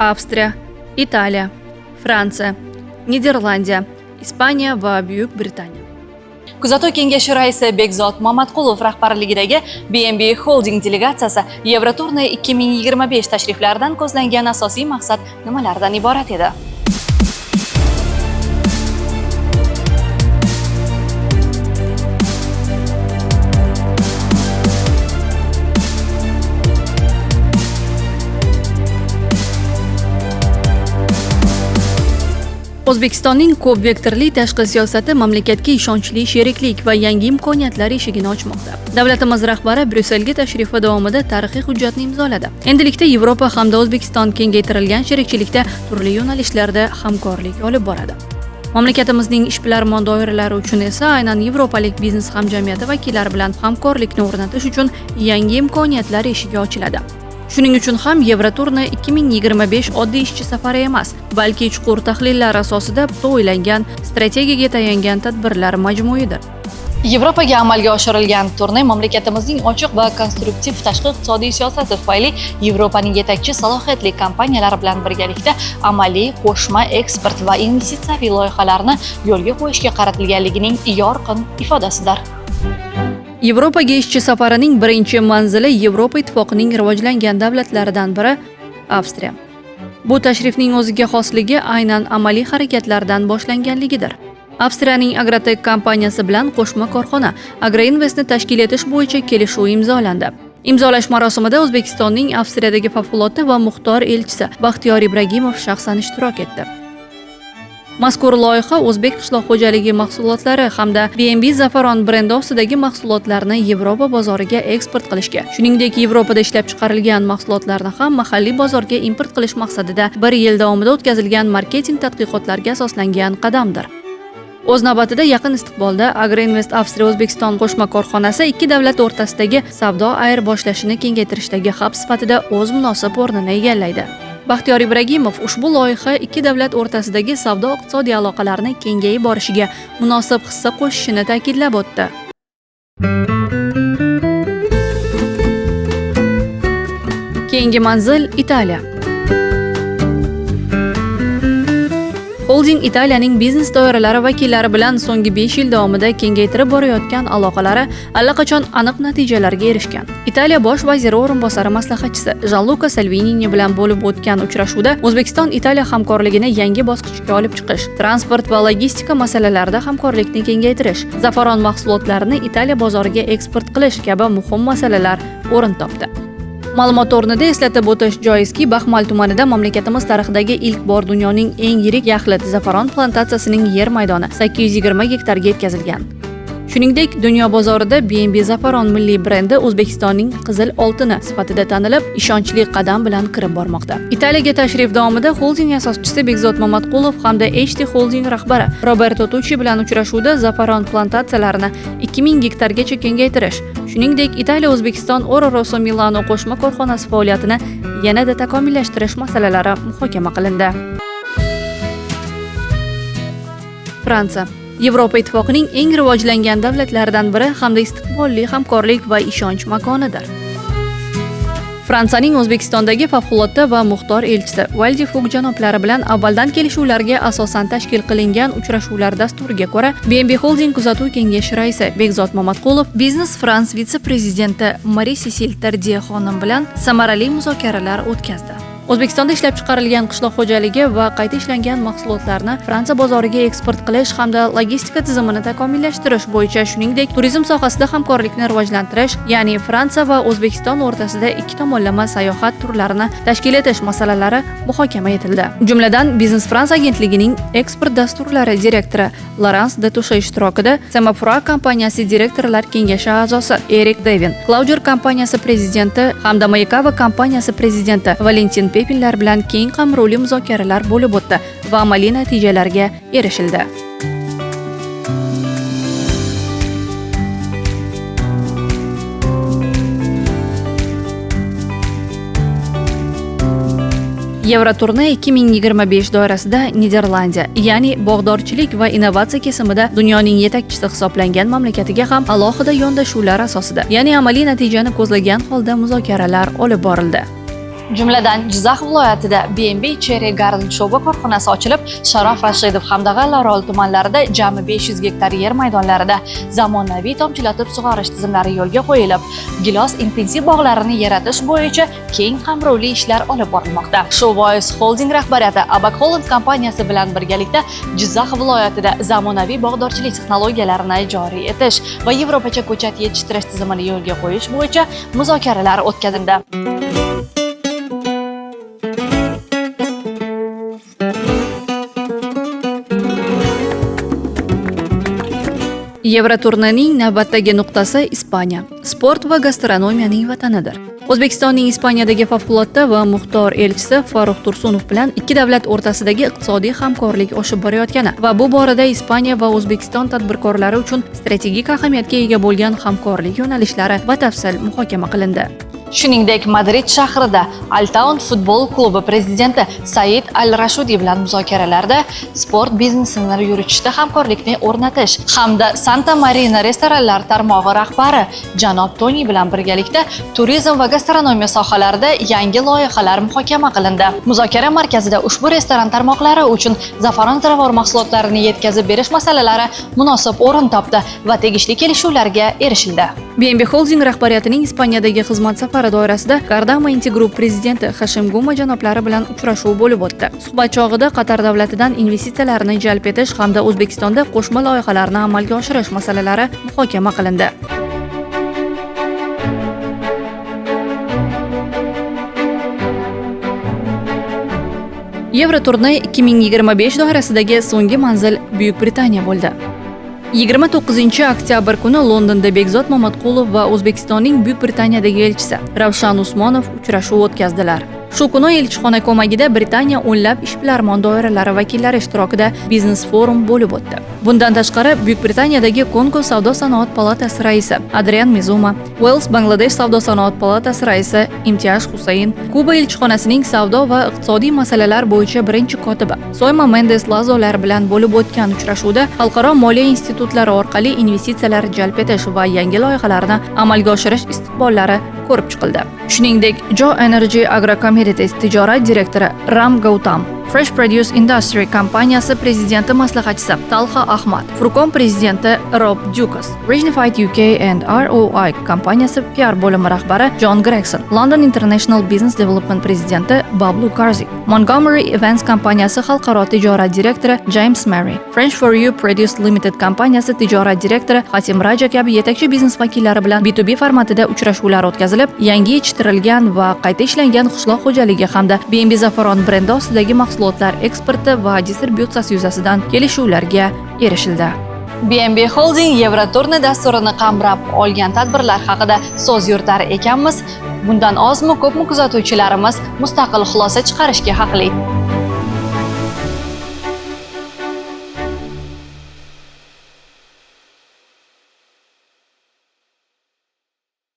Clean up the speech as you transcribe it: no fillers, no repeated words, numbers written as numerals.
Avstriya, Italiya, Fransiya, Niderlandiya, Ispaniya va Buyuk Britaniya. Kuzatuv kengashi raisi Bekzod Mamatqulov rahbarligidagi BNB Holding delegatsiyasi Yevroturne 2025 tashriflaridan ko'zlangan asosiy maqsad nimalardan iborat edi? O'zbekistonning ko'p vektorli tashqi siyosati mamlakatga ishonchli sheriklik va yangi imkoniyatlar eshigini ochmoqda. Davlatimiz rahbari Bryusselga tashrifi davomida tarixiy hujjatni imzoladi. Endilikda Yevropa hamda O'zbekiston kengaytirilgan sherikchilikda turli yo'nalishlarda hamkorlik olib boradi. Mamlakatimizning ishbilarmon doiralari uchun esa aynan yevropalik biznes hamjamiyati vakillari bilan hamkorlikni o'rnatish uchun yangi imkoniyatlar eshigi ochiladi. Shuning uchun ham Yevroturne 2025 oddiy ishchi safari emas, balki chuqur tahlillar asosida o'ylangan, strategiyaga tayangan tadbirlar majmuidir. Yevropaga amalga oshirilgan turne mamlakatimizning ochiq va konstruktiv tashqi iqtisodiy siyosati tufayli Yevropaning yetakchi salohiyatli kompaniyalari bilan birgalikda amaliy qo'shma eksport va investitsiyaviy loyihalarni yo'lga qo'yishga qaratilganligining yorqin ifodasidir. Yevropaga ishchi safarining birinchi manzili Yevropa ittifoqining rivojlangan davlatlaridan biri Avstriya. Bu tashrifning o'ziga xosligi aynan amaliy harakatlardan boshlanganligidir. Avstriyaning Agrotek kompaniyasi bilan qo'shma korxona Agroinvestni tashkil etish bo'yicha kelishuv imzolandi. Imzolash marosimida O'zbekistonning Avstriyadagi favqulodda va muxtor elchisi Baxtiyor Ibragimov shaxsan ishtirok etdi. Mazkur loyiha o'zbek qishloq xo'jaligi mahsulotlari hamda BNB Zafaron brendi ostidagi mahsulotlarni Yevropa bozoriga eksport qilishga, shuningdek Yevropada ishlab chiqarilgan mahsulotlarni ham mahalliy bozorga import qilish maqsadida 1 yil davomida o'tkazilgan marketing tadqiqotlariga asoslangan qadamdir. O'z navbatida yaqin istiqbolda Agroinvest Avstriya O'zbekiston qo'shma korxonasi ikki davlat o'rtasidagi savdo ayirboshlashini kengaytirishdagi hab sifatida o'z munosib o'rnini egallaydi. Baxtiyor Ibragimov ushbu loyiha ikki davlat o'rtasidagi savdo-iqtisodiy aloqalarni kengayib borishiga munosib hissa qo'shishini ta'kidlab o'tdi. Keyingi manzil Italiya. Holding Italiyaning biznes doiralari vakillari bilan so'nggi 5 yil davomida kengaytirib borayotgan aloqalari allaqachon aniq natijalarga erishgan. Italiya bosh vaziri o'rinbosari maslahatchisi Gianluca Salvini bilan bo'lib o'tgan uchrashuvda O'zbekiston Italiya hamkorligini yangi bosqichga olib chiqish, transport va logistika masalalarida hamkorlikni kengaytirish, zafaron mahsulotlarini Italiya bozoriga eksport qilish kabi muhim masalalar o'rin topdi. Ma'lumot o'rnida eslatib o'tish joizki, Baxmal tumanida mamlakatimiz tarixidagi ilk bor dunyoning eng yirik yaxlit zafaron plantatsiyasining yer maydoni 820 gektarga yetkazilgan. Shuningdek, dunyo bozorida BNB Zafaron milliy brendi O'zbekistonning qizil oltini sifatida tanilib, ishonchli qadam bilan kirib bormoqda. Italiyaga tashrif davomida holding asoschisi Bekzod Mamatqulov hamda HT Holding rahbari Roberto Tucci bilan uchrashuvda zafaron plantatsiyalarini 2000 gektargacha kengaytirish, shuningdek, Italiya O'zbekiston Oro Rosso Milano qo'shma korxonasi faoliyatini yanada takomillashtirish masalalari muhokama qilindi. Fransiya Yevropa ittifoqining eng rivojlangan davlatlaridan biri hamda istiqbolli hamkorlik va ishonch makonidir. Fransiyaning O'zbekistondagi favqulodda va muxtor elchisi Valdi Fug janoblari bilan avvaldan kelishuvlarga asosan tashkil qilingan uchrashuvlar dasturiga ko'ra, BNB Holding kuzatuv kengashi raisi Bekzod Mamatqulov Business France vitse-prezidenti Marie-Cécile Tardieu xonim bilan samarali muzokaralar o'tkazdi. O'zbekistonda ishlab chiqarilgan qishloq xo'jaligi va qayta ishlangan mahsulotlarni Fransiya bozoriga eksport qilish hamda logistika tizimini takomillashtirish bo'yicha, shuningdek, turizm sohasida hamkorlikni rivojlantirish, ya'ni Fransiya va O'zbekiston o'rtasida ikki tomonlama sayohat turlarini tashkil etish masalalari muhokama etildi. Jumladan, Business France agentligining eksport dasturlari direktori Laurence de Touche ishtirokida Semafra kompaniyasi direktorlar kengashi a'zosi Eric Devin, Clouder kompaniyasi prezidenti hamda Mayakava kompaniyasi prezidenti Valentin Pepinlar bilan keng qamrovli muzokaralar bo'lib o'tdi va amaliy natijalarga erishildi. Yevroturne 2025 doirasida Niderlandiya, ya'ni bog'dorchilik va innovatsiya kesimida dunyoning yetakchisi hisoblangan mamlakatiga ham alohida yondashuvlar asosida, ya'ni amaliy natijani ko'zlagan holda muzokaralar olib borildi. Jumladan, Jizzax viloyatida B&B Cherry Garden sho'ba korxonasi ochilib, Sharof Rashidov hamda G'allaorol tumanlarida jami 500 gektar yer maydonlarida zamonaviy tomchilatib sug'orish tizimlari yo'lga qo'yilib, gilos intensiv bog'larini yaratish bo'yicha keng qamrovli ishlar olib borilmoqda. Shu bois holding rahbariyati Abak Holland kompaniyasi bilan birgalikda Jizzax viloyatida zamonaviy bog'dorchilik texnologiyalarini joriy etish va yevropacha ko'chat yetishtirish tizimini yo'lga qo'yish bo'yicha muzokaralar o'tkazildi. Yevroturnening navbatdagi nuqtasi Ispaniya. Sport va gastronomiyaning vatanidir. O'zbekistonning Ispaniyadagi favqulodda va muxtor elchisi Farruh Tursunov bilan ikki davlat o'rtasidagi iqtisodiy hamkorlik oshib borayotgani va bu borada Ispaniya va O'zbekiston tadbirkorlari uchun strategik ahamiyatga ega bo'lgan hamkorlik yo'nalishlari batafsil muhokama qilindi. Shuningdek, Madrid shahrida Altaun futbol klubi prezidenti Said Al-Rashudi bilan muzokaralarda sport biznesini yuritishda hamkorlikni o'rnatish hamda Santa Marina restoranlar tarmog'i rahbari janob Toni bilan birgalikda turizm va gastronomiya sohalarida yangi loyihalar muhokama qilindi. Muzokara markazida ushbu restoran tarmoqlari uchun zafaron ziravor mahsulotlarini yetkazib berish masalalari munosib o'rin topdi va tegishli kelishuvlarga erishildi. B&B Holding rahbariyatining Ispaniyadagi xizmat safari doirasida Gardama Inti Group prezidenti Hashim Guma janoblari bilan uchrashuv bo'lib o'tdi. Suhbat chog'ida Qatar davlatidan investitsiyalarni jalb etish hamda O'zbekistonda qo'shma loyihalarni amalga oshirish masalalari muhokama qilindi. Yevroturne 2025 doirasidagi so'nggi manzil Buyuk Britaniya bo'ldi. 29 oktyabr kuni Londonda Bekzod Mamatqulov va O'zbekistonning Buyuk Britaniyadagi elchisi Ravshan Usmonov uchrashuv o'tkazdilar. Shu kuni elchixona ko'magida Britaniya o'nlab ishbilarmon doiralari vakillari ishtirokida biznes forum bo'lib o'tdi. Bundan tashqari Buyuk Britaniyadagi Kongo Savdo-sanoat palatasi raisi Adrian Mizuma, Wales Bangladesh Savdo-sanoat palatasi raisi Imtiyoz Husayn, Kuba elchixonasining savdo va iqtisodiy masalalar bo'yicha birinchi kotibi Soyma Mendes Lazolar bilan bo'lib o'tgan uchrashuvda xalqaro moliya institutlari orqali investitsiyalar jalb etish va yangi loyihalarni amalga oshirish istiqbollari ko'rib chiqildi. Shuningdek, Joe Energy Agro Commodities tijorat direktori Ram Gautam, Fresh Produce Industry kompaniyasi prezidenti maslahatchisi Talha Ahmad, Furcon prezidenti Rob Dukas, Reignified UK and ROI kompaniyasi PR bo'limi rahbari John Gregson, London International Business Development prezidenti Bablu Karzik, Montgomery Events kompaniyasi xalqaro tijorat direktori James Murray, French for You Produce Limited kompaniyasi tijorat direktori Hatim Raja kabi yetakchi biznes vakillari bilan B2B formatida uchrashuvlar o'tkazilib, yangi yetishtirilgan va qayta ishlangan qishloq xo'jaligi hamda B&B Zafaron brendi ostidagi mahsulotlar eksporti va distributsiyasi yuzasidan kelishuvlarga erishildi. B&B Holding Yevroturne dasturini qamrab olgan tadbirlar haqida so'z yuritar ekanmiz. Bundan ozmi ko'pmi kuzatuvchilarimiz mustaqil xulosa chiqarishga haqli.